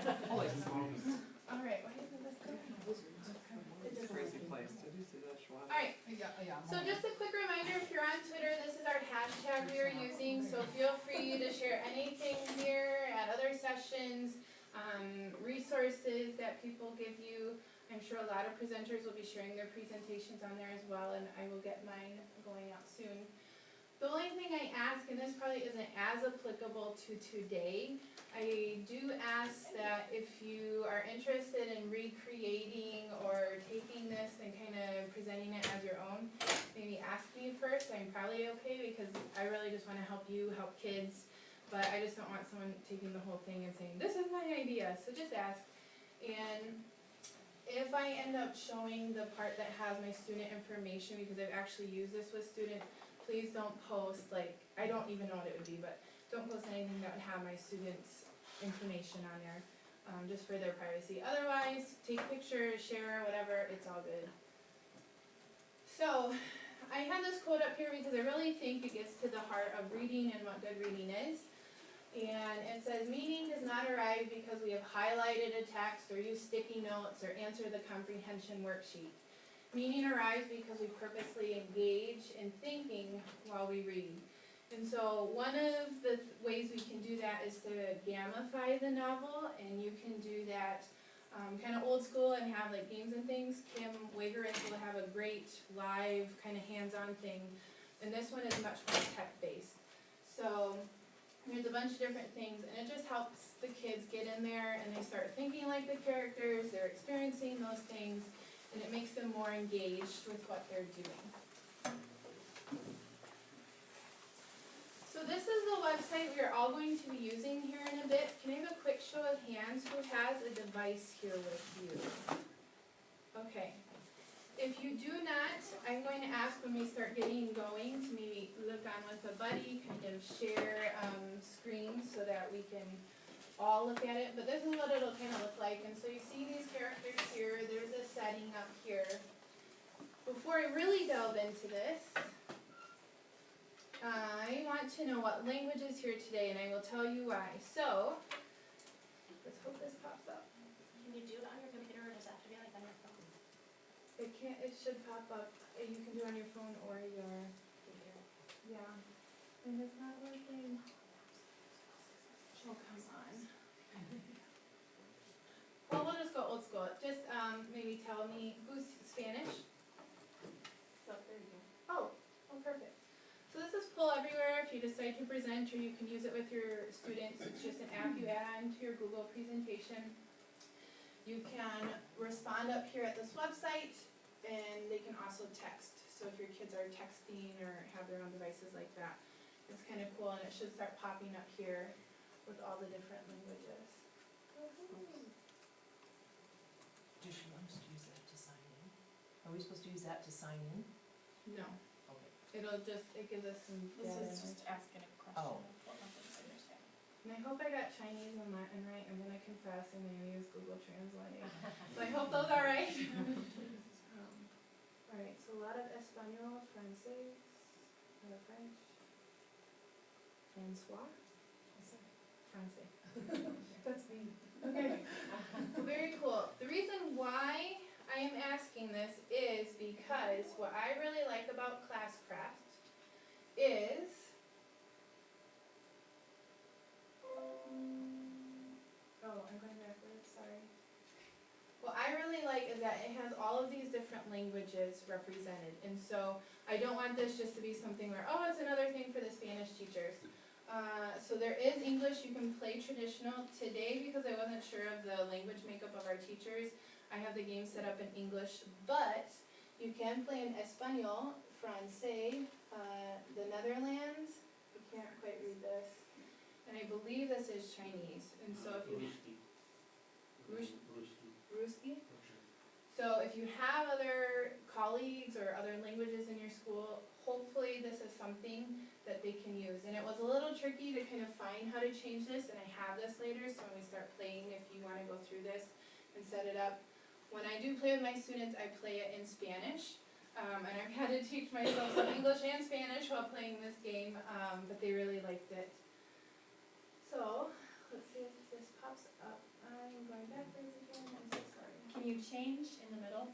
Holy smokes. Alright, why isn't this going? It's a crazy place. Did you see that, Schwab? Alright, so just a quick reminder, if you're on Twitter, this is our hashtag we are using, so feel free to share anything here at other sessions, resources that people give you. I'm sure a lot of presenters will be sharing their presentations on there as well, and I will get mine going out soon. The only thing I ask, and this probably isn't as applicable to today, I do ask that if you are interested in recreating or taking this and kind of presenting it as your own, maybe ask me first. I'm probably okay because I really just want to help you, help kids, but I just don't want someone taking the whole thing and saying, this is my idea, so just ask. And if I end up showing the part that has my student information, because I've actually used this with students, please don't post, like, I don't even know what it would be, but don't post anything that would have my students' information on there, just for their privacy. Otherwise, take pictures, share, whatever, it's all good. So, I had this quote up here because I really think it gets to the heart of reading and what good reading is. And it says, meaning does not arrive because we have highlighted a text or used sticky notes or answered the comprehension worksheet. Meaning arrives because we purposely engage in thinking while we read. And so one of the ways we can do that is to gamify the novel, and you can do that kind of old school and have like games and things. Kim Wagerich will have a great live kind of hands-on thing, and this one is much more tech-based. So there's a bunch of different things, and it just helps the kids get in there and they start thinking like the characters, they're experiencing those things, and it makes them more engaged with what they're doing. So this is the website we are all going to be using here in a bit. Can I have a quick show of hands who has a device here with you? Okay. If you do not, I'm going to ask when we start getting going to maybe look on with a buddy, kind of share screens so that we can all look at it. But this is what it'll kind of look like. And so you see these characters here. There's a setting up here. Before I really delve into this, I want to know what language is here today, and I will tell you why. So, let's hope this pops up. Can you do it on your computer, or does it have to be like on your phone? It can't. It should pop up. You can do it on your phone or your Computer. yeah. And it's not working. Oh, come on. Well, we'll just go old school. Just maybe tell me who's Spanish. So there you go. Oh, perfect. So this is Pull Everywhere if you decide to present, or you can use it with your students. It's just an app you add on to your Google presentation. You can respond up here at this website, and they can also text. So if your kids are texting or have their own devices like that, it's kind of cool, and it should start popping up here with all the different languages. Does she want us to use that to sign in? Are we supposed to use that to sign in? No. Okay. It gives us some This data. is just asking a question Oh. of what methods I understand. And I hope I got Chinese and Latin right. I'm going to confess I'm going to use Google Translate. So I hope those are right. Alright, so a lot of Espanol, Francais, French, Francois, Francais. That's me. Okay, very cool. The reason why I am asking this is because what I really like about Classcraft is, I'm going backwards, sorry. What I really like is that it has all of these different languages represented, and so I don't want this just to be something where, oh, it's another thing for the Spanish teachers. So there is English. You can play traditional. Today, because I wasn't sure of the language makeup of our teachers, I have the game set up in English, but you can play in Espanol, Francais, the Netherlands, I can't quite read this, and I believe this is Chinese, and so if you... Ruski? So if you have other colleagues or other languages in your school, hopefully this is something that they can use. And it was a little tricky to kind of find how to change this, and I have this later, so when we start playing, if you want to go through this and set it up. When I do play with my students, I play it in Spanish, and I've had to teach myself some English and Spanish while playing this game, but they really liked it. So, let's see if this pops up on going backwards again, I'm so sorry. Can you change in the middle?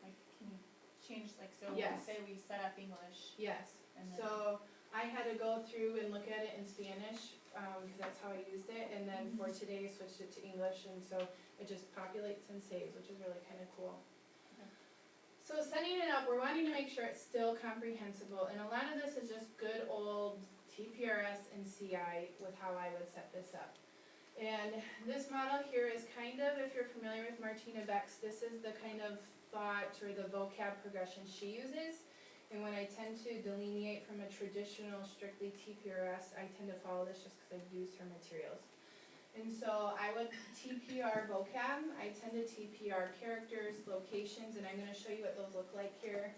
Like, can you change, like, so Yes. say we set up English Yes, and then. so I had to go through and look at it in Spanish, because that's how I used it, and then for today I switched it to English, and so it just populates and saves, which is really kinda cool. Okay. So setting it up, we're wanting to make sure it's still comprehensible, and a lot of this is just good old TPRS and CI with how I would set this up. And this model here is kind of, if you're familiar with Martina Beck's, this is the kind of thought or the vocab progression she uses. And when I tend to delineate from a traditional strictly TPRS, I tend to follow this just because I've used her materials. And so I would TPR vocab, I tend to TPR characters, locations, and I'm gonna show you what those look like here.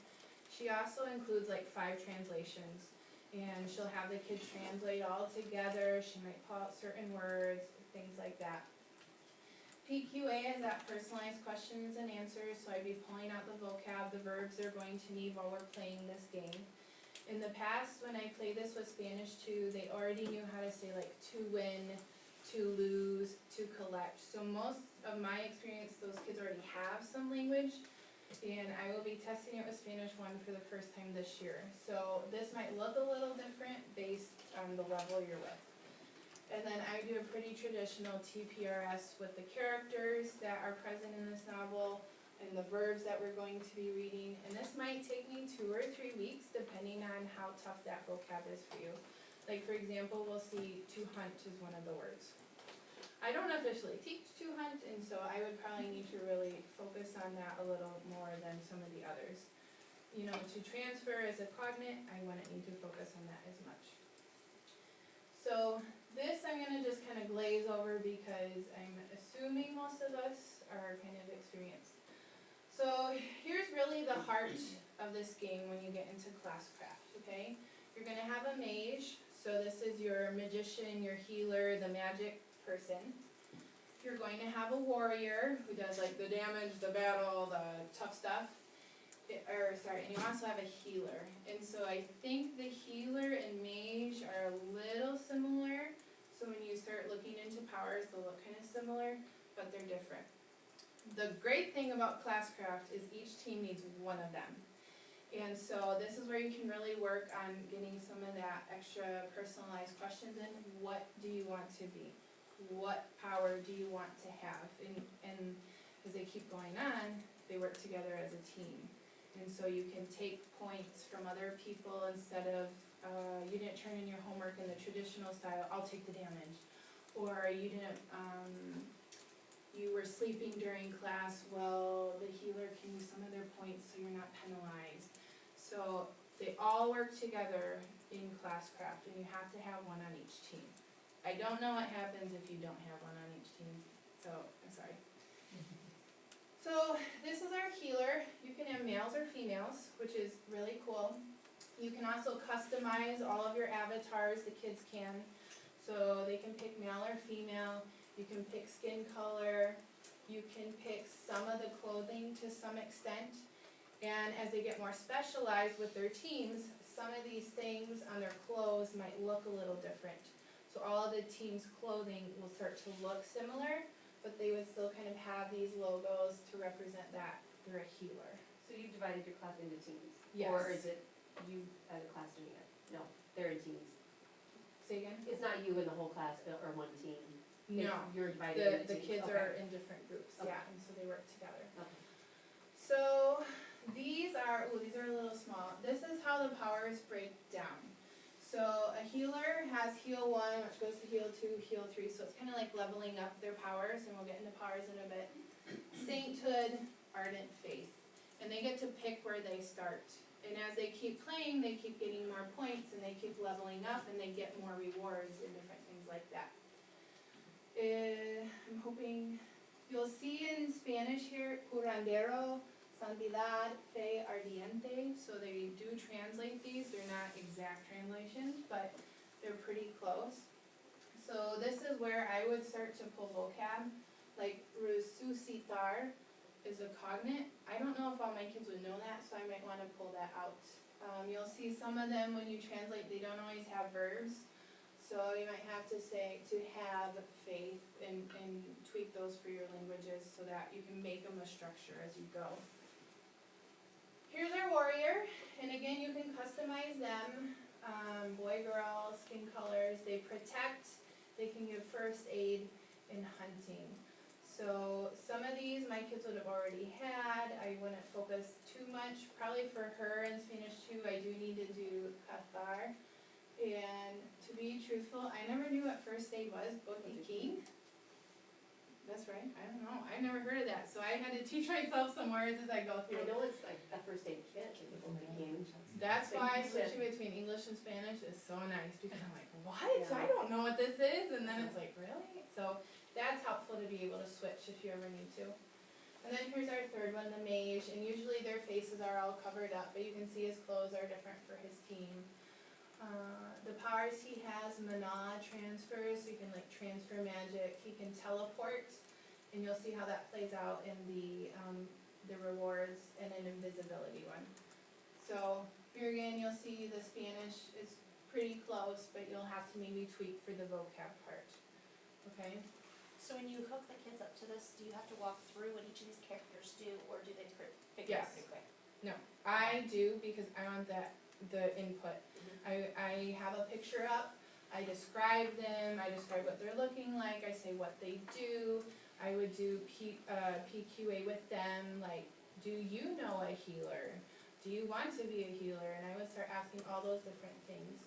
She also includes like 5 translations, and she'll have the kids translate all together, she might pull out certain words, things like that. PQA is that personalized questions and answers, so I'd be pulling out the vocab, the verbs they're going to need while we're playing this game. In the past, when I played this with Spanish too, they already knew how to say like to win, to lose, to collect. So most of my experience, those kids already have some language, and I will be testing it with Spanish 1 for the first time this year. So this might look a little different based on the level you're with. And then I do a pretty traditional TPRS with the characters that are present in this novel and the verbs that we're going to be reading. And this might take me 2 or 3 weeks depending on how tough that vocab is for you. Like for example, we'll see to hunt is one of the words. I don't officially teach to hunt, and so I would probably need to really focus on that a little more than some of the others. You know, to transfer as a cognate, I wouldn't need to focus on that as much. So this I'm gonna just kind of glaze over because I'm assuming most of us are kind of experienced. So here's really the heart of this game when you get into Classcraft, okay? You're gonna have a mage, so this is your magician, your healer, the magic person. You're going to have a warrior who does like the damage, the battle, the tough stuff. And you also have a healer. And so I think the healer and mage are a little similar. So when you start looking into powers, they'll look kind of similar, but they're different. The great thing about Classcraft is each team needs one of them. And so this is where you can really work on getting some of that extra personalized questions in. What do you want to be? What power do you want to have? And as they keep going on, they work together as a team. And so you can take points from other people instead of, you didn't turn in your homework in the traditional style, I'll take the damage. Or you didn't, you were sleeping during class, well, the healer can use some of their points so you're not penalized. So they all work together in Classcraft, and you have to have one on each team. I don't know what happens if you don't have one on each team, so I'm sorry. So this is our healer. You can have males or females, which is really cool. You can also customize all of your avatars, the kids can. So they can pick male or female. You can pick skin color. You can pick some of the clothing to some extent. And as they get more specialized with their teams, some of these things on their clothes might look a little different. So all of the team's clothing will start to look similar, but they would still kind of have these logos to represent that they're a healer. So you've divided your class into teams? Yes. Or is it you as a class doing it? No, they're in teams. Say again? It's not you and the whole class or one team? No, You're divided into the teams? kids Okay. are in different groups, Okay. yeah, and so they work together. Okay. So these are a little small. This is how the powers break down. So a healer has heal 1, which goes to heal 2, heal 3, so it's kind of like leveling up their powers, and we'll get into powers in a bit. Sainthood, ardent faith, and they get to pick where they start. And as they keep playing, they keep getting more points, and they keep leveling up, and they get more rewards and different things like that. I'm hoping you'll see in Spanish here, curandero, santidad, fe ardiente, so they do translate these. They're not exact translations, but they're pretty close. So this is where I would start to pull vocab, like resucitar is a cognate. I don't know if all my kids would know that, so I might want to pull that out. You'll see some of them when you translate, they don't always have verbs. So you might have to say to have faith and tweak those for your languages so that you can make them a structure as you go. Here's our warrior, and again, you can customize them, boy, girl, skin colors, they protect, they can give first aid, and hunting. So some of these my kids would have already had, I wouldn't focus too much, probably for her in Spanish too, I do need to do cazar. And to be truthful, I never knew what first aid was, botiquín. That's right, I don't know, I never heard of that, so I had to teach myself some words as I go I through. know it's like a first aid kit, like a botiquín. That's why switching between English and Spanish is so nice, because I'm like, what? I don't know what this is, and then it's like, really? So that's helpful to be able to switch if you ever need to. And then here's our third one, the mage, and usually their faces are all covered up, but you can see his clothes are different for his team. The powers he has, mana transfers, so you can like transfer magic, he can teleport, and you'll see how that plays out in the rewards and an invisibility one. So here again, you'll see the Spanish is pretty close, but you'll have to maybe tweak for the vocab part, okay? So when you hook the kids up to this, do you have to walk through what each of these characters do, or do they figure it out Yes. pretty quick? I do, because I want the input. I have a picture up, I describe them, I describe what they're looking like, I say what they do. I would do PQA with them, like, do you know a healer? Do you want to be a healer? And I would start asking all those different things.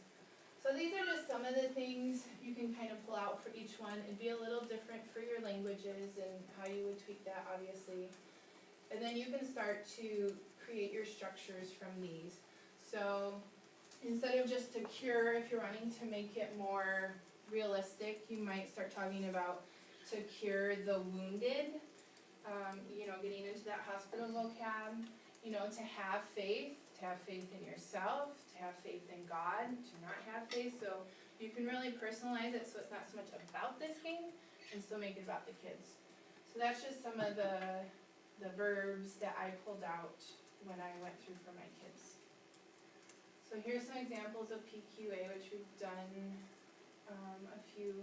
So these are just some of the things you can kind of pull out for each one. It'd be a little different for your languages and how you would tweak that, obviously. And then you can start to create your structures from these. So instead of just to cure, if you're wanting to make it more realistic, you might start talking about to cure the wounded, getting into that hospital vocab, to have faith in yourself, to have faith in God, to not have faith. So you can really personalize it so it's not so much about this game and still make it about the kids. So that's just some of the verbs that I pulled out when I went through for my kids. So here's some examples of PQA, which we've done a few.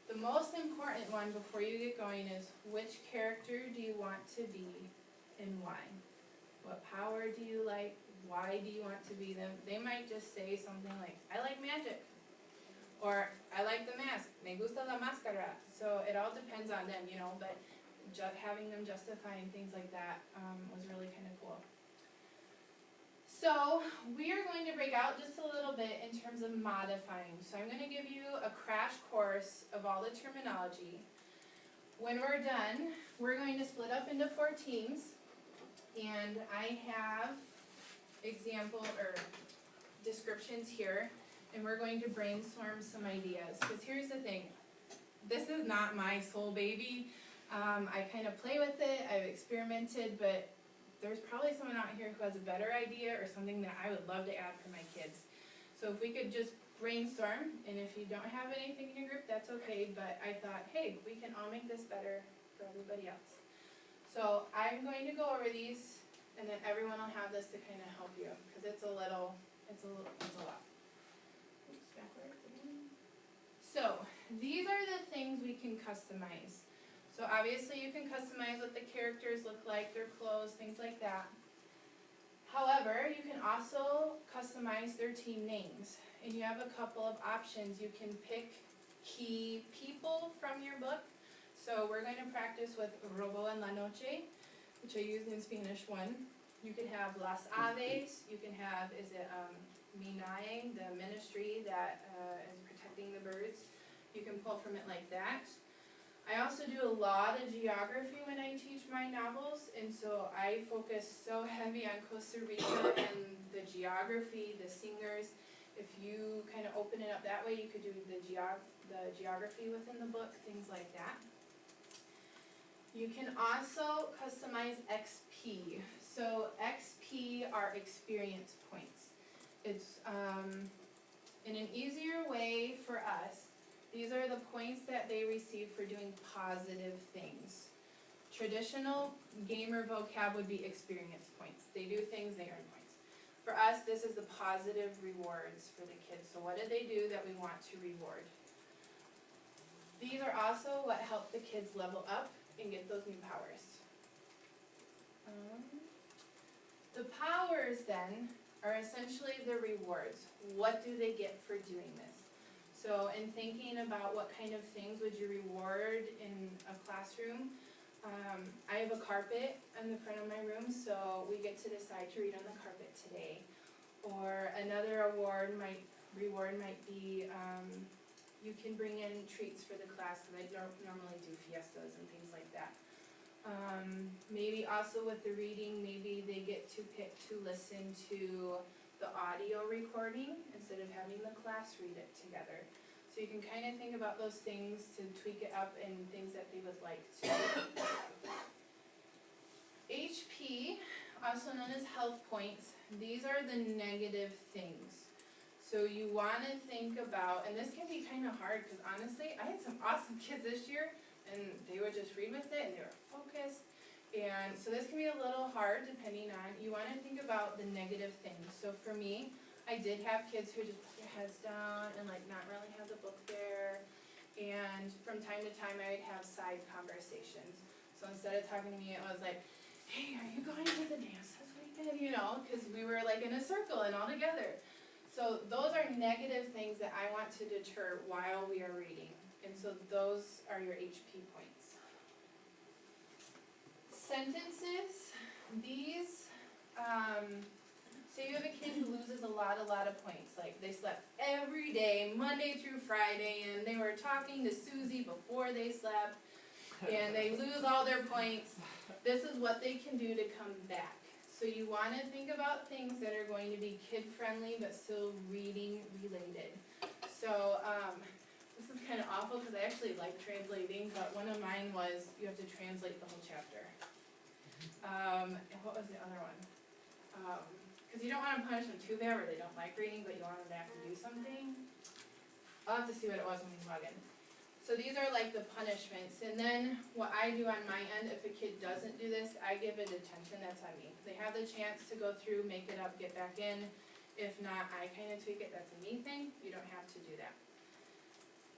The most important one before you get going is which character do you want to be and why? What power do you like? Why do you want to be them? They might just say something like, I like magic. Or, I like the mask. Me gusta la máscara. So it all depends on them, but having them justifying things like that was really kind of cool. So we are going to break out just a little bit in terms of modifying. So I'm going to give you a crash course of all the terminology. When we're done, we're going to split up into 4 teams, and I have descriptions here, and we're going to brainstorm some ideas. Because here's the thing, this is not my soul baby. I kind of play with it, I've experimented, but there's probably someone out here who has a better idea or something that I would love to add for my kids. So if we could just brainstorm, and if you don't have anything in your group, that's okay, but I thought, hey, we can all make this better for everybody else. So I'm going to go over these, and then everyone will have this to kind of help you, because it's a lot. Oops, backwards again. So these are the things we can customize. So obviously you can customize what the characters look like, their clothes, things like that. However, you can also customize their team names. And you have a couple of options. You can pick key people from your book. So we're going to practice with Robo en la Noche, which I used in Spanish 1. You can have Las Aves, you can have, Minae, the ministry that is protecting the birds. You can pull from it like that. I also do a lot of geography when I teach my novels, and so I focus so heavy on Costa Rica and the geography, the singers. If you kind of open it up that way, you could do the geography within the book, things like that. You can also customize XP. So XP are experience points. It's in an easier way for us. These are the points that they receive for doing positive things. Traditional gamer vocab would be experience points. They do things, they earn points. For us, this is the positive rewards for the kids. So what did they do that we want to reward? These are also what help the kids level up and get those new powers. The powers then are essentially the rewards. What do they get for doing this? So in thinking about what kind of things would you reward in a classroom, I have a carpet in the front of my room, so we get to decide to read on the carpet today. Or another reward might be, you can bring in treats for the class, because I don't normally do fiestas and things like that. Maybe also with the reading, maybe they get to pick to listen to the audio recording instead of having the class read it together. So you can kind of think about those things to tweak it up and things that they would like to. HP, also known as health points, these are the negative things. So you want to think about, and this can be kind of hard because honestly, I had some awesome kids this year and they would just read with it and they were focused. And so this can be a little hard depending on, you want to think about the negative things. So for me, I did have kids who just put their heads down and like not really have the book there. And from time to time I would have side conversations. So instead of talking to me, it was like, hey, are you going to the dance this weekend? You know, because we were like in a circle and all together. So those are negative things that I want to deter while we are reading. And so those are your HP points. Sentences, these, say you have a kid who loses a lot of points. Like they slept every day, Monday through Friday, and they were talking to Susie before they slept, and they lose all their points. This is what they can do to come back. So you want to think about things that are going to be kid-friendly but still reading-related. So this is kind of awful because I actually like translating, but one of mine was you have to translate the whole chapter. And what was the other one? Because you don't want to punish them too bad where they don't like reading, but you want them to have to do something. I'll have to see what it was when we log in. So these are like the punishments, and then what I do on my end, if a kid doesn't do this, I give it detention, that's on me. They have the chance to go through, make it up, get back in. If not, I kind of tweak it, that's a me thing, you don't have to do that.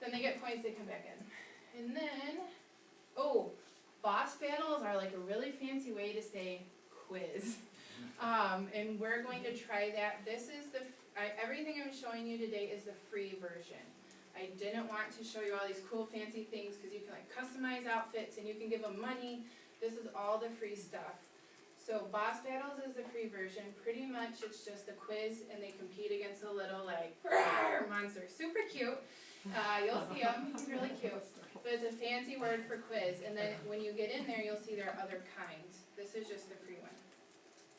Then they get points, they come back in. And then, boss battles are like a really fancy way to say quiz. And we're going to try that. This is everything I'm showing you today is the free version. I didn't want to show you all these cool fancy things because you can like customize outfits and you can give them money. This is all the free stuff. So Boss Battles is the free version. Pretty much it's just a quiz and they compete against a little like monster. Super cute. You'll see them. He's really cute. But it's a fancy word for quiz. And then when you get in there, you'll see there are other kinds. This is just the free one.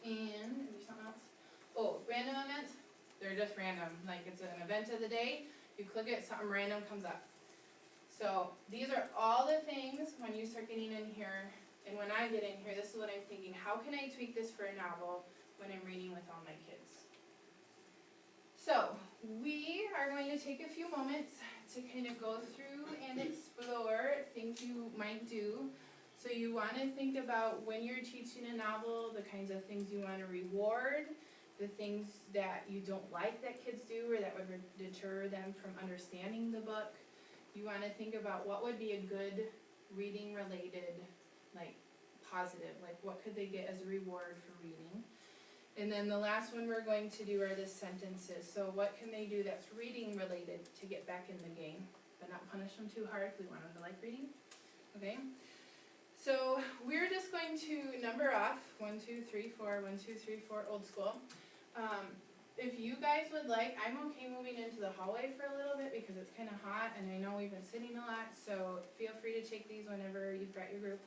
And there's something else. Random events. They're just random. Like it's an event of the day. You click it, something random comes up. So these are all the things when you start getting in here, and when I get in here, this is what I'm thinking. How can I tweak this for a novel when I'm reading with all my kids? So we are going to take a few moments to kind of go through and explore things you might do. So you want to think about when you're teaching a novel, the kinds of things you want to reward, the things that you don't like that kids do or that would deter them from understanding the book. You want to think about what would be a good reading related, like positive, like what could they get as a reward for reading. And then the last one we're going to do are the sentences. So what can they do that's reading related to get back in the game, but not punish them too hard if we want them to like reading. Okay? So we're just going to number off 1, 2, 3, 4, 1, 2, 3, 4 old school. If you guys would like, I'm okay moving into the hallway for a little bit because it's kind of hot and I know we've been sitting a lot, so feel free to take these whenever you've got your group.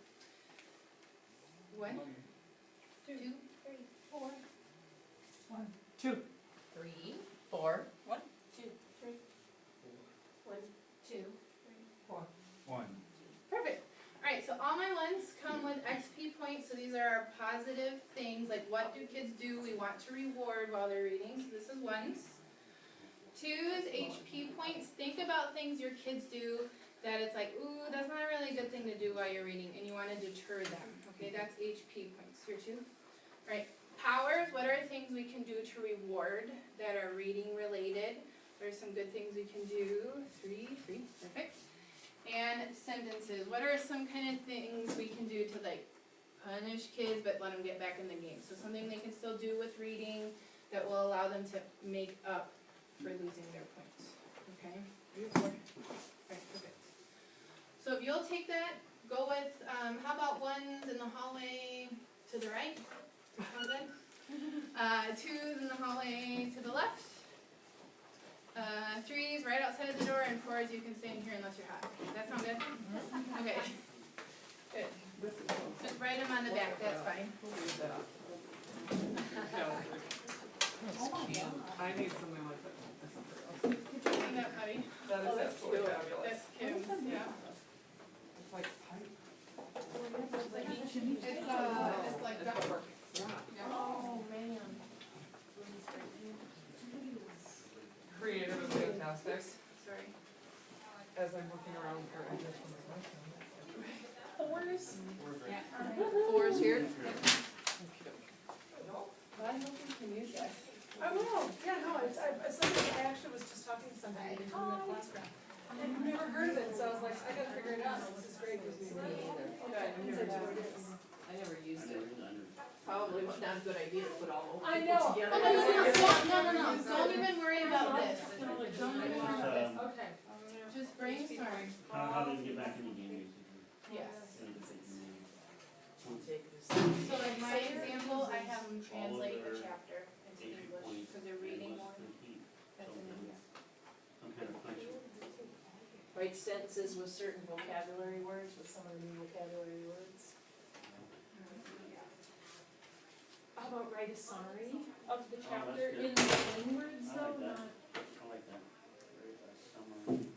1, 2, 3, 4. 1, 2, 3, 4, 1, 2, 3. 1, 2, 3. 4. 1. Perfect. Alright, so all my ones come with XP points, so these are our positive things, like what do kids do we want to reward while they're reading, so this is ones. 2 is HP points. Think about things your kids do that it's like, ooh, that's not a really good thing to do while you're reading, and you want to deter them. Okay, that's HP points. Here too. Alright, powers, what are things we can do to reward that are reading related? There's some good things we can do. 3, perfect. And sentences. What are some kind of things we can do to like punish kids but let them get back in the game? So something they can still do with reading that will allow them to make up for losing their points. Okay? Right, perfect. So if you'll take that, go with, how about ones in the hallway to the right? Sound good? Twos in the hallway to the left. Threes right outside of the door, and fours you can stay in here unless you're hot. Does that sound good? Okay. Good. Just write them on the back, that's fine. We'll leave that. I need something like that. Isn't that funny? That is absolutely fabulous. That's Kim's, yeah. It's like pipe. It's like ductwork. Yeah. Oh, man. Creative and fantastic. Sorry. As I'm looking around for ideas for my Fours. lesson. Fours here. But I hope we can use that. I will, yeah, no, it's, I actually was just talking to somebody in Classcraft. I'd never heard of it, so I was like, I gotta figure it out, this is great. Me either. He said, "Oh, it is." I never used it. Probably not a good idea to put all I people know. together. No. Don't even worry about this. Don't even worry about this. Okay. Just brainstorm. How do you get back in the game, Yes. basically? Take this. So like my example, I have them translate a chapter into English because they're reading more. That's in India. Some kind of function. Write sentences with certain vocabulary words, with some of the new vocabulary words. How about write a summary of the that's chapter good. in their own words I though, like that. not, I like that. Summary,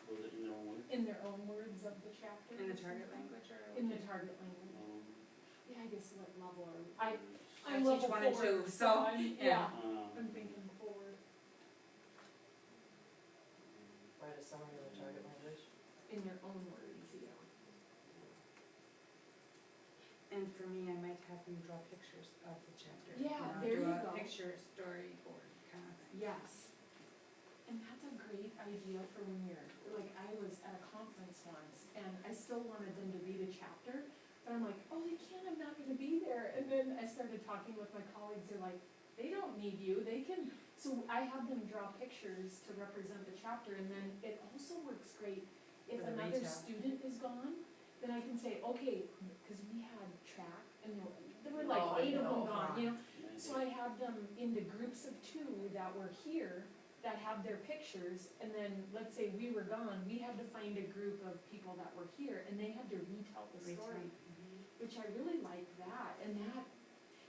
was it in their own words? in their own words of the chapter? In the target language or? In the target language. Yeah, I guess what level are we? I'm I level teach 1 and 4, 2, so, yeah. I'm thinking 4. Write a summary of the target language. In their own words, yeah. And for me, I might have them draw pictures of the chapter. Yeah, there you Do go. a picture storyboard kind of thing. Yes. And that's a great idea for when you're, like, I was at a conference once, and I still wanted them to read a chapter, but I'm like, oh, they can't, I'm not gonna be there. And then I started talking with my colleagues, they're like, they don't need you, they can, so I have them draw pictures to represent the chapter, and then it also works great if For the another retail. student is gone, then I can say, okay, cause we had track, and there were like Oh, I 8 of them know. gone, you know? Yeah, So I had them into groups of 2 that were here, that had their pictures, and then, let's say we were gone, we had to find a group of people that were here, and they had to retell the story, which I really like that, and that,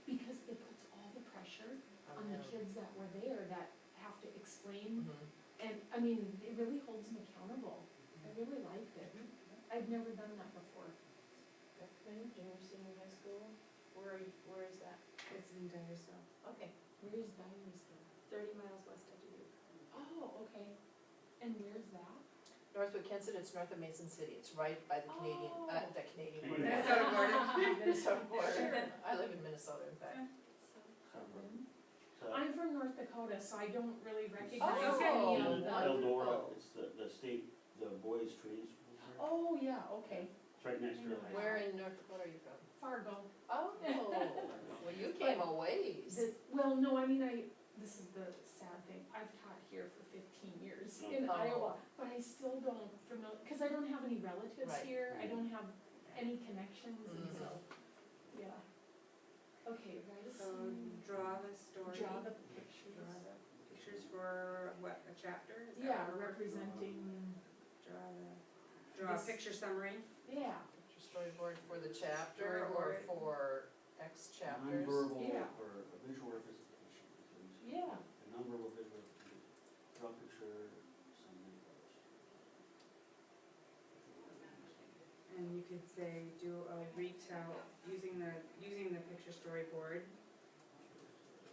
because it puts all the pressure on the kids that were there that have to explain, and, I mean, it really holds them accountable. I really liked it. I've never done that before. Beckman, junior, senior high school, where is that? It's in Dyersville, Okay. Where is Dyersville? 30 miles west of Dubuque. Oh, okay. And where's that? North of Kensett, it's north of Mason City, it's right by the Canadian, the Canadian border. Minnesota border. Minnesota border. I live in Minnesota, in fact. So, I'm from North Dakota, so I don't really recognize Oh, any of in the. Eldora, it's the state, the boys' training school there. Oh, yeah, okay. It's right next to the high school. Where in North Dakota are you from? Fargo. Oh, well, you came a ways. Well, no, I mean, this is the sad thing. I've taught here for 15 years in Oh. Iowa, but I still don't because I don't have any relatives Right. here. I don't have any connections, and Mhm. so, yeah. Okay, write a So summary. draw the story. Draw the pictures. Draw the pictures for what, a chapter? Is that Yeah, what we're- representing, Draw a This- picture summary. yeah. Storyboard for the chapter or Storyboard. for X chapters? Nonverbal Yeah. or a visual representation. Yeah. A nonverbal visual representation. Draw a picture, summary. And you could say, do a retell using the picture storyboard,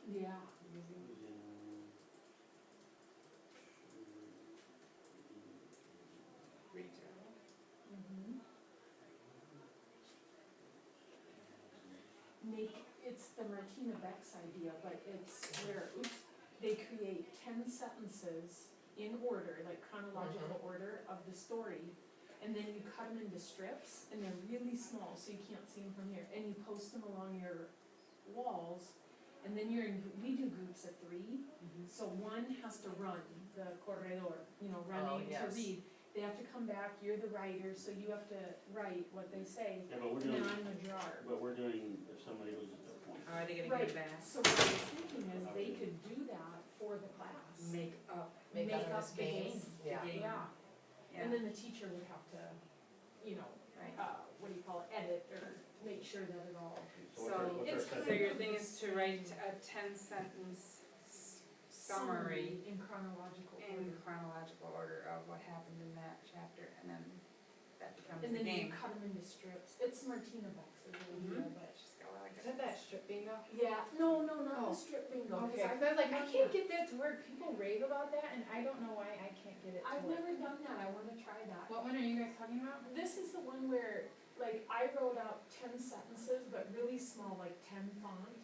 Yeah. using, retell. Mm-hmm. It's the Martina Beck's idea, but it's where, they create 10 sentences in order, like chronological order of the story. And then you cut them into strips, and they're really small, so you can't see them from here, and you post them along your walls. And then we do groups of 3, so one has to run, the corredor, running to yes. read. They have to come back, you're the writer, so you have to write what they say, Yeah, but we're and then doing, I'm the drawer. but we're doing if somebody loses their point. Are they gonna Right, give it back? so what I was thinking is they could do that for the class. Make up Make Make up up this game, the yeah. game. Yeah, Yeah. and then the teacher would have to, Right. what do you call it, edit or make sure that it all. So what's our It's second? So your thing is to write a 10-sentence summary In chronological in order. chronological order of what happened in that chapter, and then that becomes And the then you game. cut them into strips. It's Martina Bex's idea, but. She's got a lot of Is good. that strip bingo? Yeah, no, not Oh. the strip bingo. Okay, 'cause I was like, I can't get that to work. People rave about that, and I don't know why I can't get it to I've work. never done that, I wanna try that. What one are you guys talking about? This is the one where, like, I wrote out 10 sentences, but really small, like 10 font.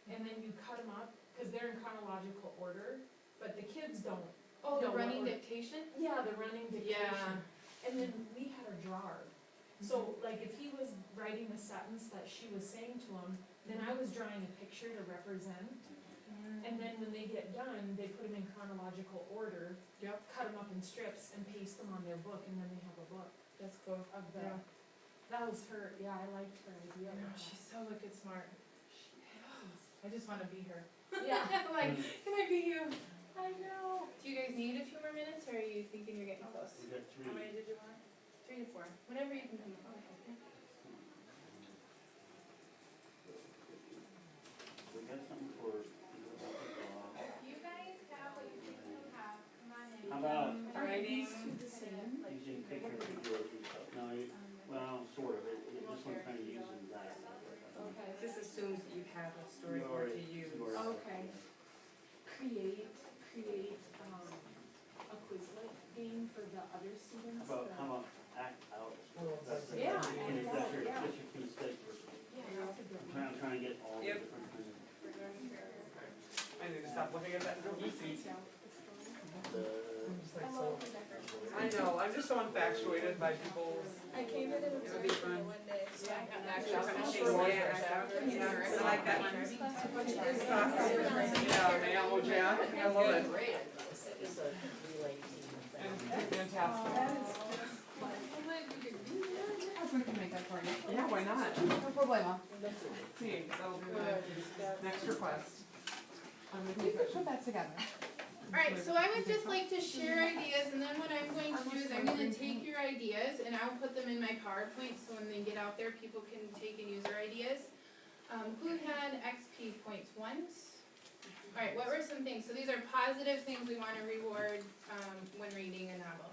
And then you cut them up, cause they're in chronological order, but the kids don't. Oh, the No, running what- dictation? Yeah, the running dictation. Yeah. And then we had a drawer. So like if he was writing a sentence that she was saying to him, then I was drawing a picture to represent. And then when they get done, they put them in chronological order. Yep. Cut them up in strips and paste them on their book, and then they have a book That's cool. of the, Yeah. that was her, yeah, I liked her idea of that. She's so wicked smart. I just wanna be her. Yeah. Like, can I be you? I know. Do you guys need a few more minutes, or are you thinking you're getting close? We got 3. How many did you want? 3 to 4, whenever you can come up. We got something for people about the dog. You guys have what you think you have, come on in. How about Are Writing. these two the same? using picture videos and stuff? No, well, sort of, this one's kind of using that. Okay. This assumes that you have a You storyboard to already- use. you already- Okay. Create, a Quizlet game for the other students. How the- about act out? That's the- Yeah, that's your- act out, that's your- yeah. That's your key statement. Yeah, that's a good one. I'm trying to get all the Yep. different things. I need to stop looking at that Google Sheet. Hello, Rebecca. I know, I'm just so infatuated by people's. I came in and It would be fun. one day, so I got Yeah, actually I like that one. It's awesome. Yeah, man, oh, Jack, I love it. Great, it is a relay team thing. Fantastic. We can make that for you. Yeah, why not? No problemo. See, that'll be my next request. We could put that together. Alright, so I would just like to share ideas, and then what I'm going to do is I'm gonna take your ideas and I'll put them in my PowerPoint, so when they get out there, people can take and use their ideas. Who had XP points once? Alright, what were some things? So these are positive things we wanna reward, when reading a novel.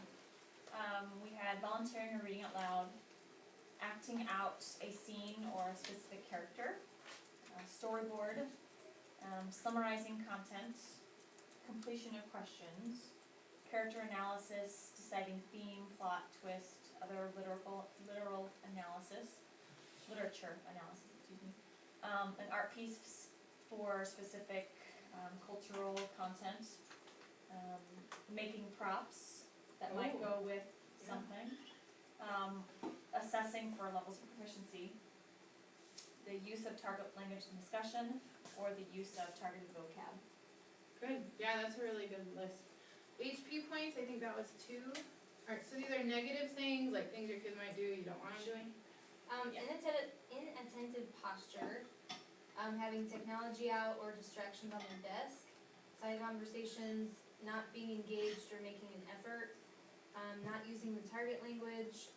We had volunteering or reading out loud, acting out a scene or a specific character, storyboard, summarizing content, completion of questions, character analysis, deciding theme, plot, twist, other literal analysis, literature analysis, excuse me. An art piece for specific cultural content, making props that might go with something, assessing for levels of proficiency, the use of target language in discussion, or the use of targeted vocab. Good, yeah, that's a really good list. HP points, I think that was 2. Alright, so these are negative things, like things your kids might do you don't want them doing. Inattentive posture, having technology out or distractions on their desk, side conversations, not being engaged or making an effort, not using the target language,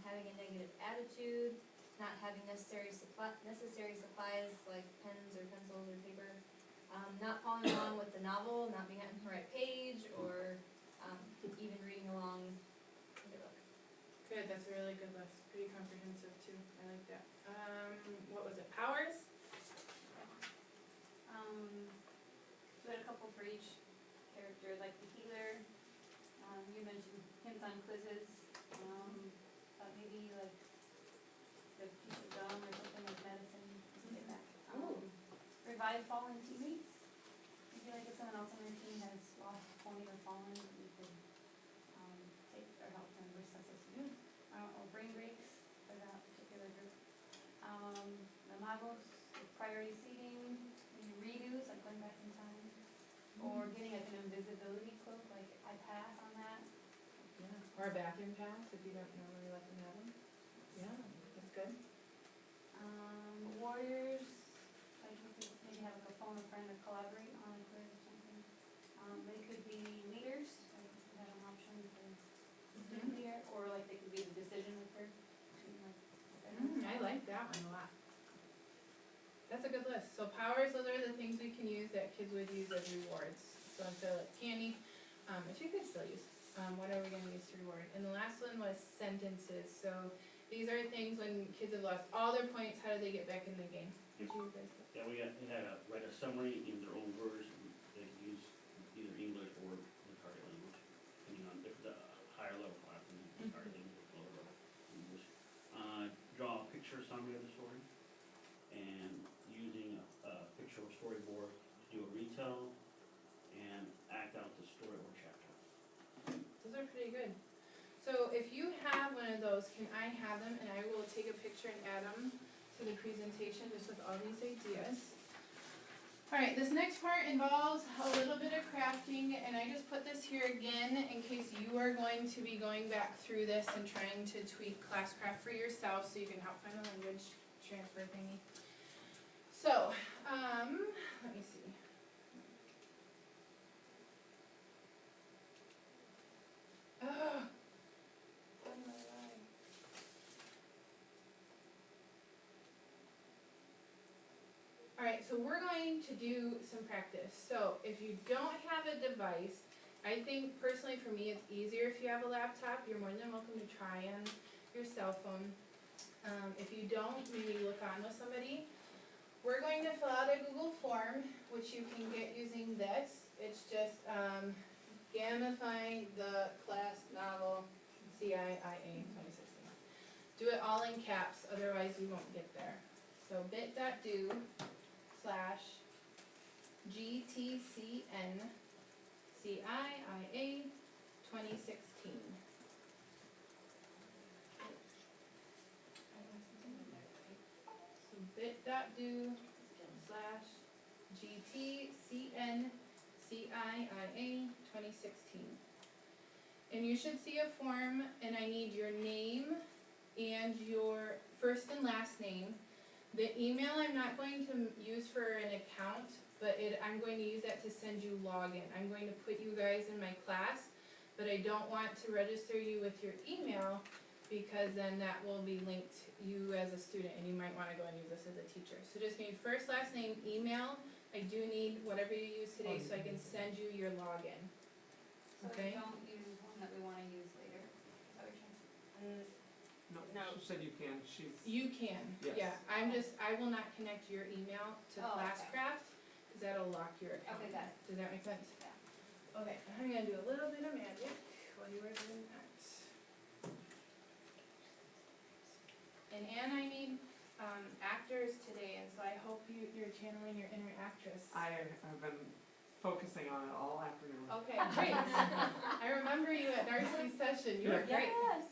having a negative attitude, not having necessary supplies like pens or pencils or paper, not following along with the novel, not being on the right page, or even reading along in the book. Good, that's a really good list, pretty comprehensive too, I like that. What was it, powers? We had a couple for each character, like the healer, you mentioned hands-on quizzes, maybe like the piece of gum or something like medicine, something like that. Revive fallen teammates. I feel like if someone else on your team has lost a pony or fallen, you could novels, priority seating, maybe redos, like going back in time, or getting like an invisibility cloak, like I pass on that. Yeah, or a bathroom pass if you don't normally let them have them. Yeah, that's good. Warriors, like you could maybe have like a phone a friend or collaborate on a quiz or something. They could be leaders, like you could have an option for student leader, or like they could be the decision maker. I like that one a lot. That's a good list. So powers, those are the things we can use that kids would use as rewards. So instead of like candy, which you could still use, what are we gonna use to reward? And the last one was sentences. So these are things when kids have lost all their points, how do they get back in the game? What do you guys think? Yeah, they had to write a summary in their own words, and they use either English or the target language, depending on if the higher level class and the target language, lower level English. Draw a picture summary of the story, and using a picture or storyboard to do a retell, and act out the story or chapter. Those are pretty good. So if you have one of those, can I have them and I will take a picture and add them to the presentation just with all these ideas. Alright, this next part involves a little bit of crafting, and I just put this here again in case you are going to be going back through this and trying to tweak Classcraft for yourself so you can help find the language transfer thingy. So, let me see. Ugh. Alright, so we're going to do some practice. So if you don't have a device, I think personally for me it's easier if you have a laptop. You're more than welcome to try on your cell phone. If you don't, maybe look on with somebody. We're going to fill out a Google form, which you can get using this. It's just Gamifying the class novel CIA 2016. Do it all in caps, otherwise you won't get there. So bit.do/GTCN CIA 2016. So bit.do/GTCN CIA 2016. And you should see a form, and I need your name and your first and last name. The email I'm not going to use for an account, but I'm going to use that to send you login. I'm going to put you guys in my class, but I don't want to register you with your email because then that will be linked you as a student, and you might want to go and use this as a teacher. So just give me first, last name, email. I do need whatever you use today so I can send you your login. So Okay. don't use one that we wanna use later. Is that what you're saying? No, No. she said you can, she's, You can, Yes. yeah. I will not connect your email to Oh, okay. Classcraft because that'll lock your account. Okay, got it. Does that make sense? Yeah. Okay, I'm gonna do a little bit of magic while you are doing that. And Anne, I need actors today, and so I hope you're channeling your inner actress. I have been focusing on it all afternoon. Okay, great. I remember you at Darcy's session. You were great. Yes.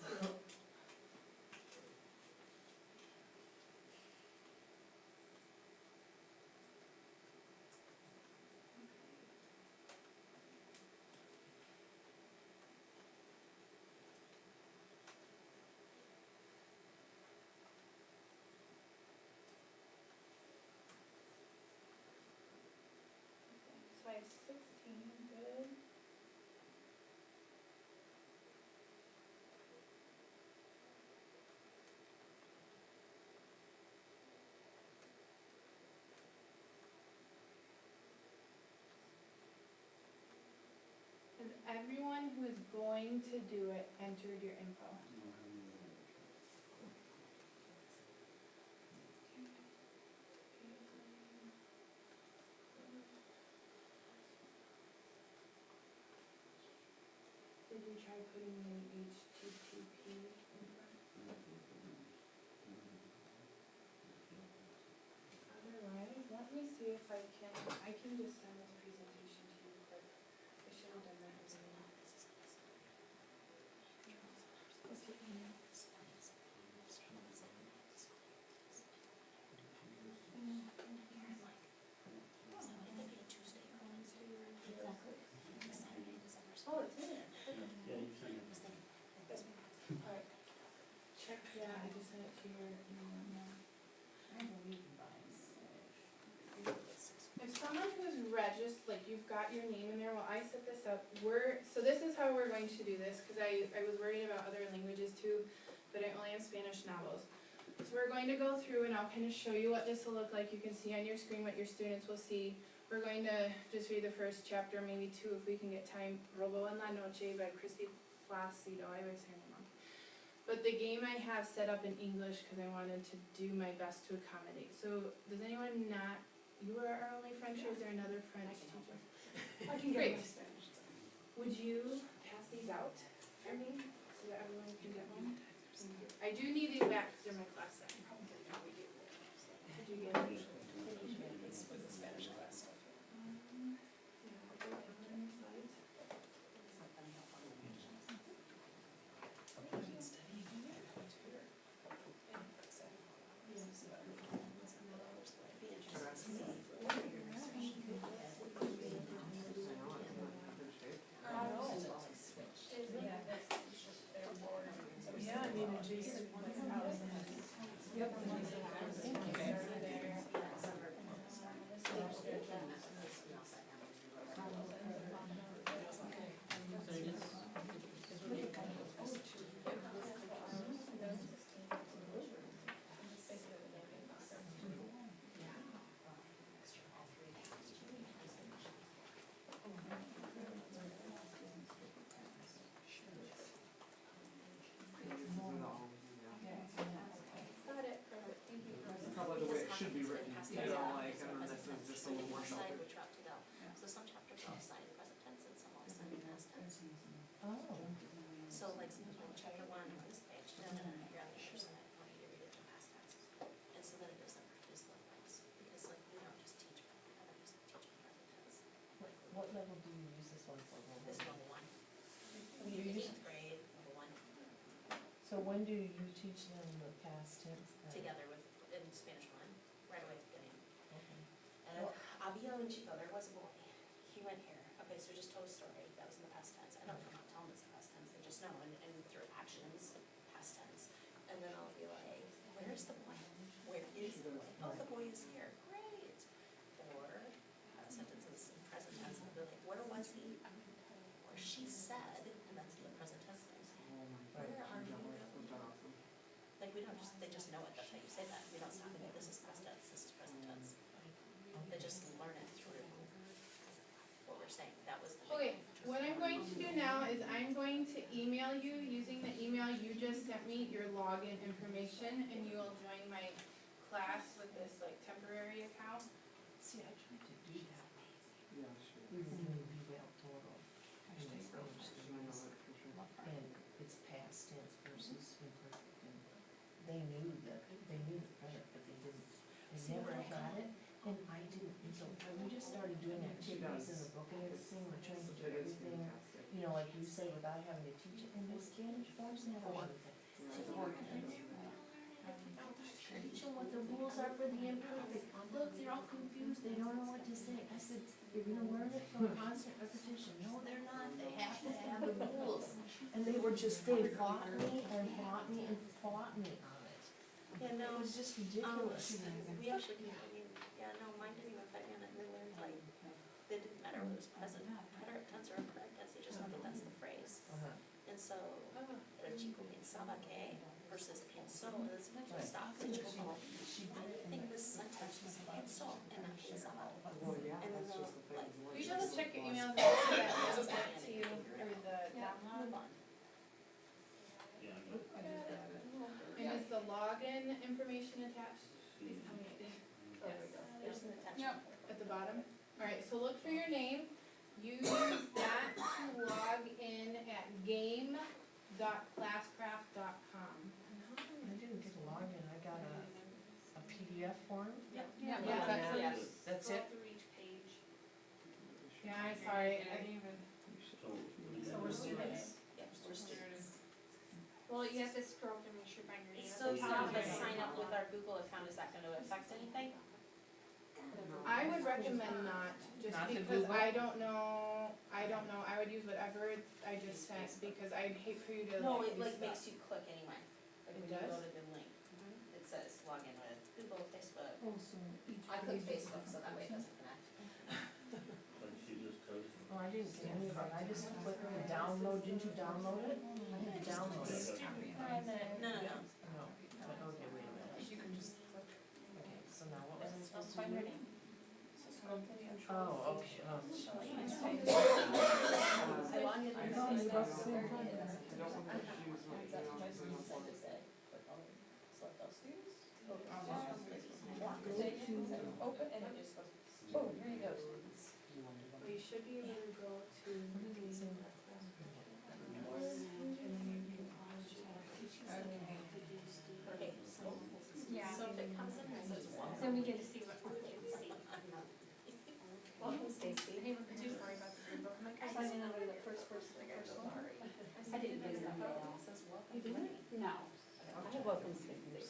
So I have 16, good. Has everyone who is going to do it entered your info? Did you try putting in HTTP in front? Otherwise, let me see if I can just send this presentation to you quick. I should have done that as well. What's your email? Yeah, I just sent it to your email. If someone who's like you've got your name in there, while I set this up, so this is how we're going to do this, cause I was worried about other languages too, but I only have Spanish novels. So we're going to go through and I'll kind of show you what this will look like. You can see on your screen what your students will see. We're going to just read the first chapter, maybe two if we can get time. Robo en la Noche by Christy Placido, I always say it wrong. But the game I have set up in English because I wanted to do my best to accommodate. So does anyone not, you are our only French, or is there another French teacher? I can Great. get my Spanish. Would you pass these out for me so that everyone can get one? I do need these back because they're my class set. Did you get them? This was a Spanish class. Yeah, I'll go on your slides. I've been studying on my computer. And it's, so it's another hour's life. Yeah, I mean, adjacent house. Yep. Got it, perfect, thank you. Probably the way it should be written, you know, like, and then this is just a little more sheltered. Which route to go. So some chapters are all assigned present tense and some are assigned past tense. Oh. So like sometimes when chapter one on this page, you're on the other side, I want you to read it in past tense. And so then it doesn't confuse both ways, because like we don't just teach, I don't just teach present tense. What level do you use this one for? This is level one. You use- 8th grade, level one, So when do you teach them the past tense then? together with, in Spanish one, right away at the beginning. Okay. And Abio and Chico, there was a boy, he went here, okay, so just told a story, that was in the past tense, I don't tell them it's the past tense, they just know, and through actions, past tense. And then I'll be like, where's the boy? Where is the boy? Oh, the boy is here, great. Or sentences in present tense, and I'll be like, where was he? Or she said, and that's the present tense thing. Where are you going? Like, we don't just, they just know it, that's how you say that, we don't stop and go, this is past tense, this is present tense. They just learn it through what we're saying, that was the. Okay, what I'm going to do now is I'm going to email you, using the email you just sent me, your login information, and you will join my class with this like temporary account. See, I tried to do that. Yeah, sure. We were doing VWAL total. And it's I know that for sure. and it's past tense versus imperfect. And they knew the present, but they didn't, they never had it. And I didn't, and so when we just started doing activities in the book and everything, we're trying to do It is everything, fantastic. you know, like you say, without having to teach it. And the Spanish folks never wanted to teach them what the rules are for the imperfect. Look, they're all confused, they don't know what to say. I said, you're gonna learn it from constant repetition. No, they're not, they have to have the rules. And they were just, they fought me and fought me and fought me on it. Yeah, no, It was just ridiculous. we actually, I mean, yeah, no, mine didn't even fight me on it, and they learned like, it didn't matter whether it was present, preterite tense or imperfect tense, they just know that that's the phrase. And so, el chico pensaba que versus pienso, and then sometimes we stop, and just go, I think this sentence was pienso and not pensaba. Well, yeah, And then that's they'll, just the thing. like, is what Will you it double is. check your emails and see that I sent it to you, or the download? move on. Yeah, And is the login information attached? Please tell me it did. There we go, there's an attachment. At the bottom? Alright, so look for your name. Use that to log in at game.classcraft.com. I didn't get a login, I got a PDF form. Yep. Yeah, Yes. That's it? Scroll through each page. Yeah, I'm sorry, I didn't even. So we're students. Yep, we're students. Well, you have to scroll to make sure you find your name. It's so top, but sign up with our Google account, is that gonna affect anything? I would recommend not, just Not to because Google? I don't know, I would use whatever I just sent, because I'd hate for you to No, like it like reset. makes you click anyway. Like It when you does? click Facebook, so that way it doesn't connect. Like she just goes. Oh, I didn't get any of it, I just clicked the download, didn't you download it? I had to download it. No. No, but okay, wait a minute. You can just click. Okay, so now what was I supposed to Find her do? name. So scroll to the actual. Oh, okay, oh. She'll let you I know. don't want to use my email. Adds up so I twice don't and want send to- it, say, click all, select all students, open tab, block the thing, say open, and it just goes, boom, here you go, students. Well, you should be able to go to Okay, so, Yeah. so if it comes in and says welcome. Then we get to see what our kids see. Welcome Stacy. Hey, look, did you worry about the group of my I guys? sign in under the first person, I got sorry. I didn't get that, it says welcome. You didn't? No. Welcome Stacy. So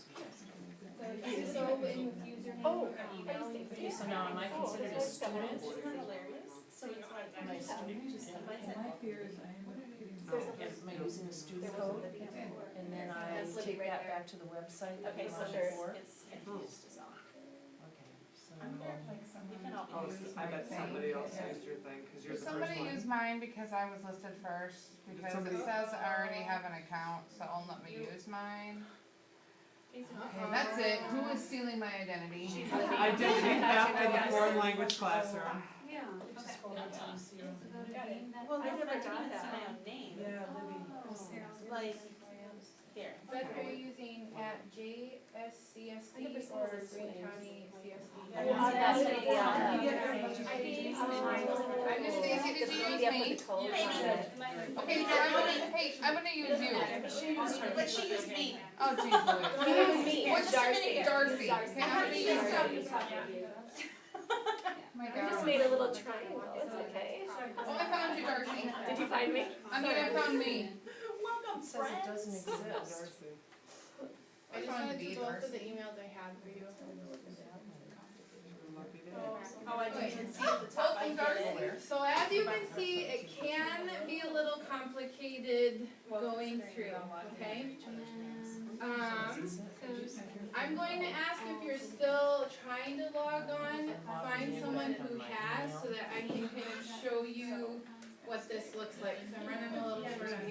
you just go in with username Oh, and email. Okay, so now am I considered a student? Isn't that hilarious? So it's like, Am I a student? My fear is I am not getting. Am I using a student code? And then I take that back to the website that Okay, we so launched there's, before? it's confused as all. Okay, so. I'm verifying someone. You can all Oh, use. I bet somebody else used your thing, cause you're Did the first somebody one. use mine because I was listed first? Because somebody- it says I already have an account, so it'll let me use mine. Okay, that's it. Who is stealing my identity? I did read that in the foreign language classroom. Yeah. Okay. Scroll down to see. Got it. Well, I never got even that. see my own name. Yeah, Libby. Like, here. But are you using at JSCSD or Green County CSD? Oh, that's it, yeah. I'm just Stacy, did you use me? Okay, so I'm gonna use you. But she used me. Oh, geez, Louise. Me. What's your name? Darcy. Okay, I'm gonna use you. My I just God. made a little triangle, it's okay. Oh, I found you, Darcy. Did you find me? I mean, I found me. Welcome, It says it doesn't exist. Darcy. I just found wanted the to go through Darcy. the emails I had for you. Lucky day. Oh, I didn't even see at the top, I Welcome, get it. Darcy. So as you can see, it can be a little complicated going through, okay? I'm going to ask if you're still trying to log on, find someone who has, so that I can kind of show you what this looks like, so I'm running a little short on time.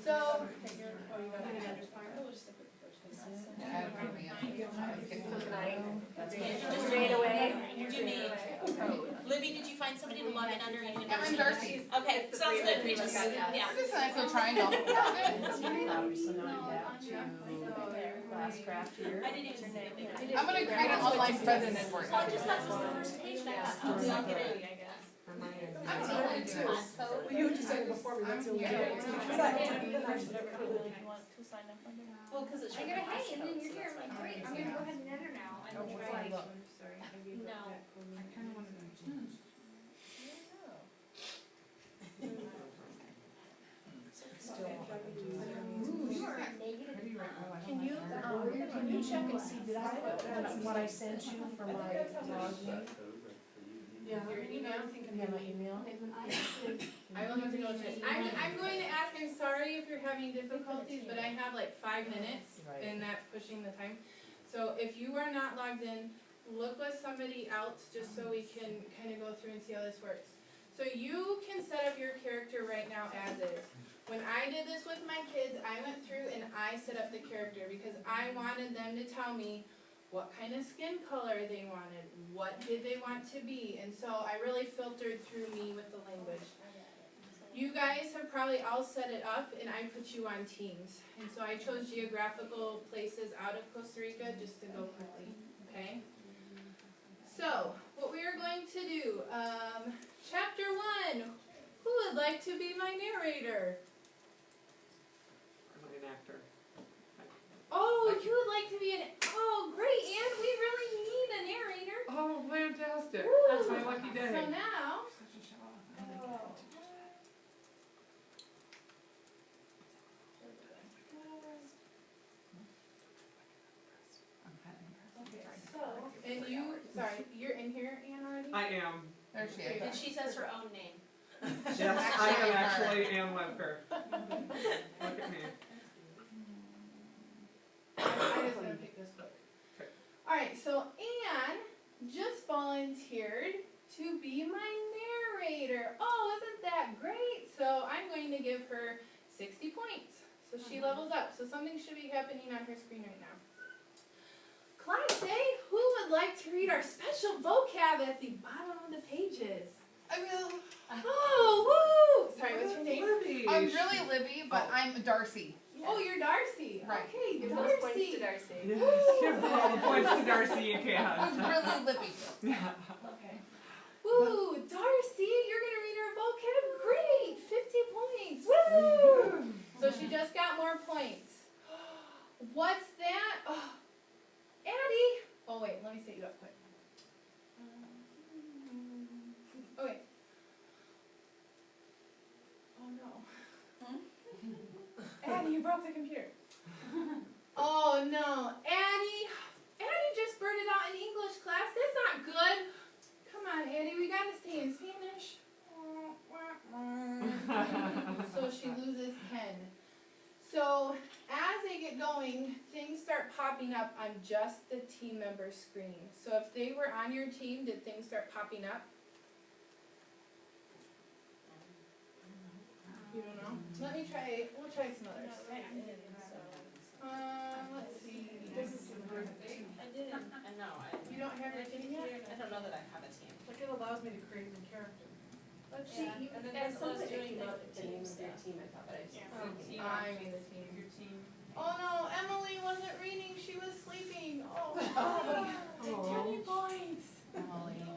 So, Oh, you got an address bar? Oh, we'll just stick with the first one. Yeah, probably, Just straight away. You need Libby, did you find somebody to log in under you? Yeah, I'm Darcy. Okay, sounds good, we just, yeah. I'm just a nice little triangle. Yeah, So now you have to Classcraft here. I didn't even say anything. good. I'm gonna create an online president for it. Well, I just thought it was the first page that got stuck in it, I guess. I'm totally doing this. Well, you just said it before, but that's okay. cause it I should. get a hey, and then you're here, I'm like, great, I'm gonna go ahead and enter now. And Oh, try. before I look. Sorry, I gave you No. that code. I kinda wanted to change. Ooh, she's got pretty red. Oh, I don't Can like you, her. can you check and see, did I put what I sent you for my login? Yeah, your email. You have my email? I will have to go check. I'm going to ask, I'm sorry if you're having difficulties, but I have like 5 minutes Right. and that's pushing the time. So if you are not logged in, look with somebody else just so we can kind of go through and see how this works. So you can set up your character right now as is. When I did this with my kids, I went through and I set up the character because I wanted them to tell me what kind of skin color they wanted, what did they want to be, and so I really filtered through me with the language. You guys have probably all set it up and I put you on teams. And so I chose geographical places out of Costa Rica just to go quickly, okay? So, what we are going to do, chapter 1, who would like to be my narrator? I'm an actor. Oh, you would like to be oh great, and we really need a narrator. Oh, fantastic. Woo. That's my lucky day. So now, Such a show off. I like it. I'm kind of impressed. so, and you, sorry, you're in here, Anne, already? I am. There she is. And she says her own name. Yes, I am actually Ann Webker. Look at me. I just want to pick this book. Alright, so Anne just volunteered to be my narrator. Oh, isn't that great? So I'm going to give her 60 points. So she levels up. So something should be happening on her screen right now. Class A, who would like to read our special vocab at the bottom of the pages? I will. Oh, woo! Sorry, what's your name? Libby. I'm really Libby, but I'm Darcy. Oh, you're Darcy. Right. Okay, Give those points to Darcy. Darcy. Yes, give all the points to Darcy you I was can. really Libby. Yeah. Okay. Woo, Darcy, you're gonna read our vocab. Great, 50 points. Woo! So she just got more points. What's that? Oh, Addie. Oh wait, let me set you up quick. Oh wait. Oh no. Addie, you broke the computer. Oh no, Addie just blurted out in English class. That's not good. Come on, Addie, we gotta stay in Spanish. So she loses 10. So as they get going, things start popping up on just the team member screen. So if they were on your team, did things start popping up? You don't know? We'll try some others. Let's see. I didn't, I know, You don't have your team yet? I don't know that I have a team. Like it allows me to create a new character. Let's Yeah, see. and then That's there's something doing about like the team team of your stuff. team, I thought, but I just. Yeah. Oh, Team I options. mean the team. Your team. Oh no, Emily wasn't reading, she was sleeping. Oh, Oh. 20 points. Emily.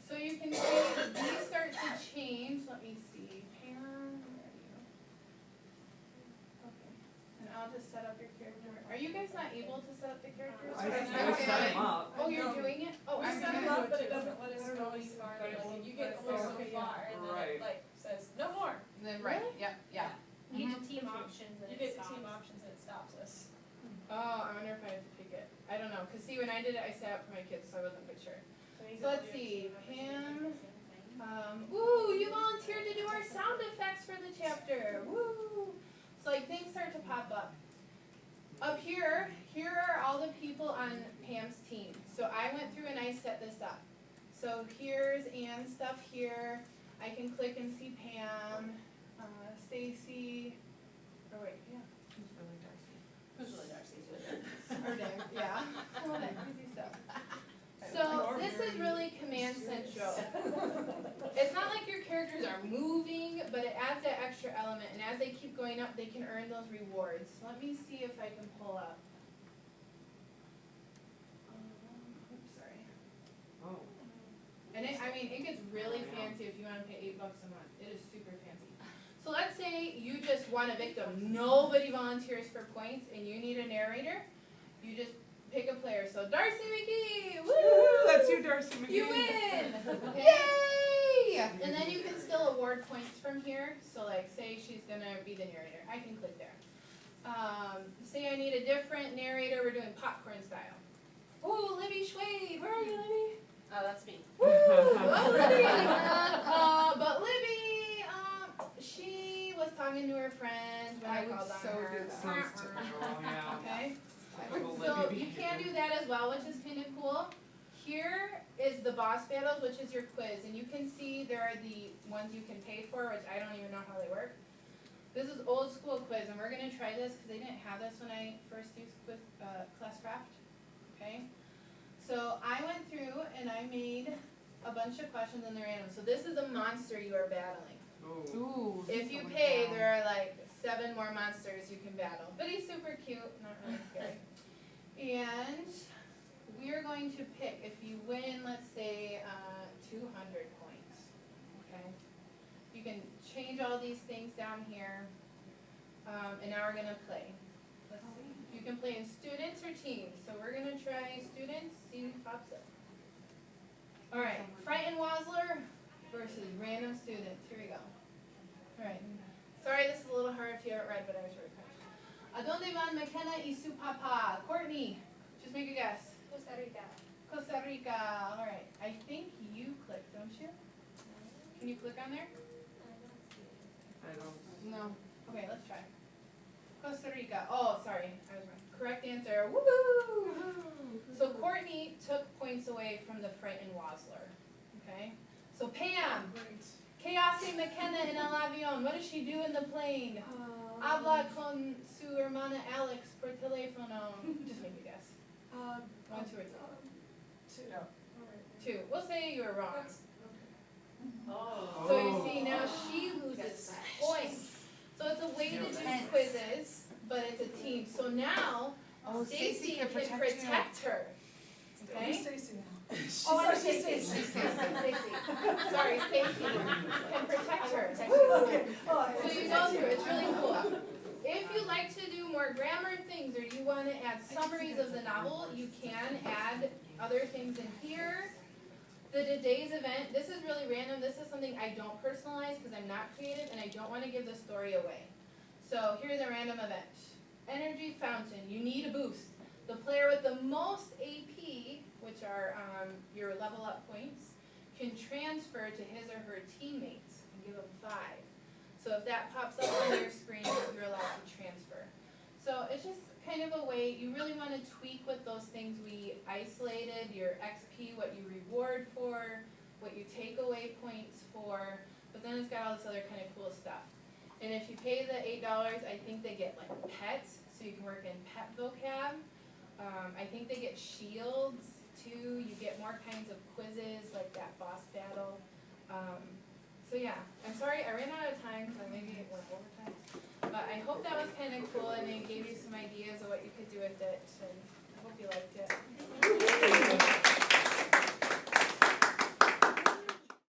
So you can see these start to change. Let me see. Pam, where are you? Okay. And I'll just set up your character. Are you guys not able to set up the characters? I set him up. Oh, you're doing it? Oh, We I'm set gonna them do up, but too. it doesn't let us go any farther, like, you get only so Okay, yeah. far, and then Right. it like says, no more. And then, right, yep, yeah. You get the team options and You it get the stops. team options and it stops us. Oh, I wonder if I have to pick it. I don't know. Cause see, when I did it, I set up for my kids, so I wasn't quite sure. So let's see. Pam. Ooh, you volunteered to do our sound effects for the chapter. Woo! So like things start to pop up. Up here are all the people on Pam's team. So I went through and I set this up. So here's Anne's stuff here. I can click and see Pam, Stacy, or wait, yeah. Who's really Darcy? Who's really Darcy's with it? Or Dave, yeah. All that crazy stuff. So this is really command central. It's not like your characters are moving, but it adds that extra element, and as they keep going up, they can earn those rewards. Let me see if I can pull up. Oops, sorry. Oh. And it gets really fancy if you want to pay $8 a month. It is super fancy. So let's say you just want a victim. Nobody volunteers for points, and you need a narrator. You just pick a player. So Darcy McGee, woo! That's you, Darcy McGee. You win! Okay? Yay! And then you can still award points from here. So like say she's gonna be the narrator. I can click there. Say I need a different narrator, we're doing popcorn style. Ooh, Libby Schwade, where are you, Libby? Oh, that's me. Woo! Oh, Libby! But Libby, she was talking to her friend when I called on so her. do that. So typical, yeah. Okay? Typical So Libby you can behavior. do that as well, which is kind of cool. Here is the boss battles, which is your quiz, and you can see there are the ones you can pay for, which I don't even know how they work. This is old school quiz, and we're gonna try this because they didn't have this when I first used Classcraft. Okay, so I went through and I made a bunch of questions and they're random. So this is a monster you are battling. Ooh. Ooh. If you pay, there are like 7 more monsters you can battle. But he's super cute, not really scary. And we are going to pick, if you win, let's say, 200 points, okay? You can change all these things down here, and now we're gonna play. Let's see. You can play in students or teams, so we're gonna try students, see who pops up. All right, Frightened Wazzler versus random students, here we go. All right, sorry this is a little hard if you haven't read, but I was really quick. Adonde van McKenna y su papá? Courtney, just make a guess. Costa Rica. Costa Rica, all right. I think you click, don't you? Can you click on there? I don't. No. Okay, let's try. Costa Rica. Oh, sorry, I was wrong. correct answer, woohoo! So Courtney took points away from the Front and Wasler, okay? So Pam, Chaos y McKenna en el avión, what does she do in the plane? Habla con su hermana Alex por teléfono. Just make me guess. 1, 2, or 3. Two. We'll say you were wrong. Oh. So you see, now she loses points. So it's a way to do quizzes, but it's a team. So now Oh, Stacy can protect protect her. Okay? Stacy now. Oh, I'm Stacy. Stacy. Sorry, Stacy can protect her. So you go through. It's really cool. If you like to do more grammar things, or you want to add summaries of the novel, you can add other things in here. The today's event, this is really random. This is something I don't personalize because I'm not creative and I don't want to give the story away. So here's a random event. Energy fountain, you need a boost. The player with the most AP, which are your level up points, can transfer to his or her teammates and give them 5. So if that pops up on your screen, you're allowed to transfer. So it's just kind of a way, you really want to tweak with those things we isolated, your XP, what you reward for, what you take away points for, but then it's got all this other kind of cool stuff. And if you pay the $8, I think they get like pets, so you can work in pet vocab. I think they get shields too, you get more kinds of quizzes like that boss battle. So yeah, I'm sorry, I ran out of time because maybe it went overtime. But I hope that was kind of cool and it gave you some ideas of what you could do with it, and I hope you liked it.